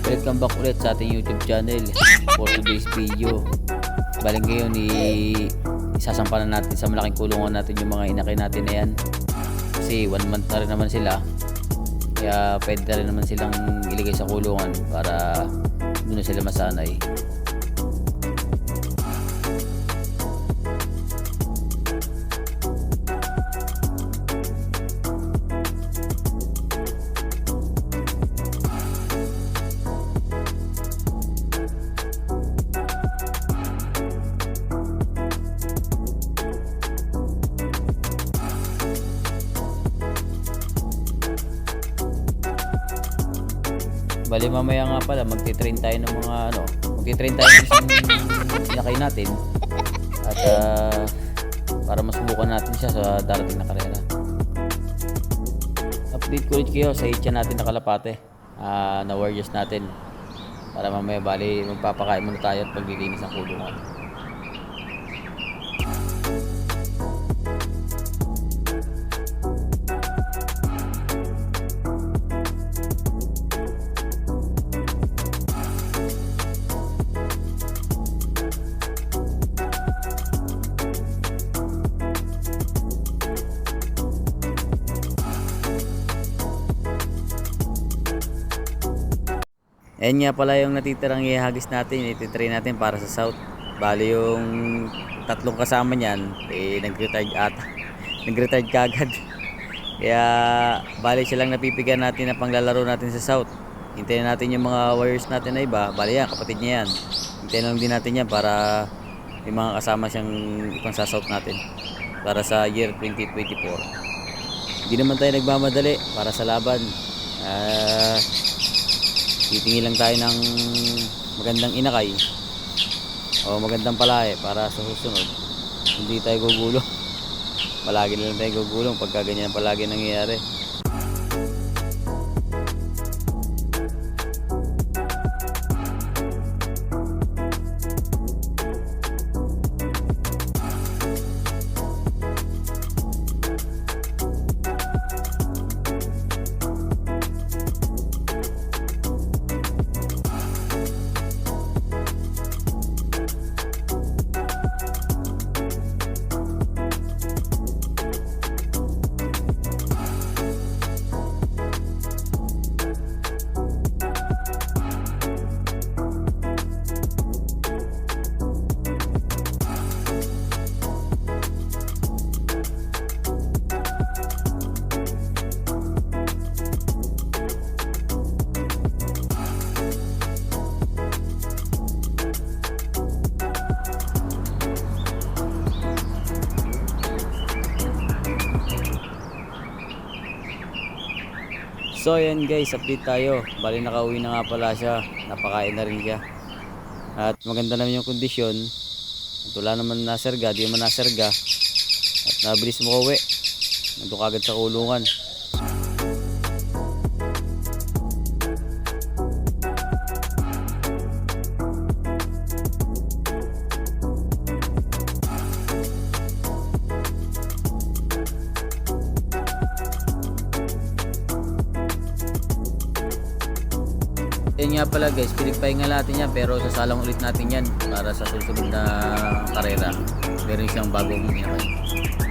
Welcome back ulit sa ating YouTube channel for today's video. Bali ngayon isasampalan natin sa malaking kulungan natin yung mga inakay natin na yan. Kasi 1 month na rin naman sila. Kaya pwede na rin naman silang iligay sa kulungan para doon na sila masanay. Bali mamaya nga pala magti-train tayo ng mga magti-train tayo ng isang inakay natin at para masubukan natin siya sa darating na karera. Update ko ulit kayo sa hitcha natin na kalapate na warriors natin para mamaya bali magpapakain muna tayo at paglilinis ng kulungan. Ayan nga pala yung natitirang ihagis natin, ititrain natin para sa south. Bali yung tatlong kasama niyan nag-retard kagad. Kaya bali silang napipigan natin na panglalaro natin sa south. Hintayin natin yung mga warriors natin na iba. Bali yan, kapatid niya yan. Hintayin lang din natin yan para may mga kasama siyang ipang sa south natin para sa year 2024. Hindi naman tayo nagmamadali para sa laban. Titingin lang tayo ng magandang inakay o magandang palahe para sa susunod hindi tayo gugulong. Palagi na lang tayo gugulong pagka ganyan palagi nangyayari. So ayan guys, update tayo. Bali nakauwi na nga pala siya. Napakain na rin siya. At maganda naman yung kondisyon. At wala naman naserga, di naman naserga. At nabilis mo kauwi. Nandun kagad sa kulungan. Yan nga pala guys, pinagpahinga natin yan pero sasalang ulit natin yan para sa susunod na karera. Meron siyang bagong inakay.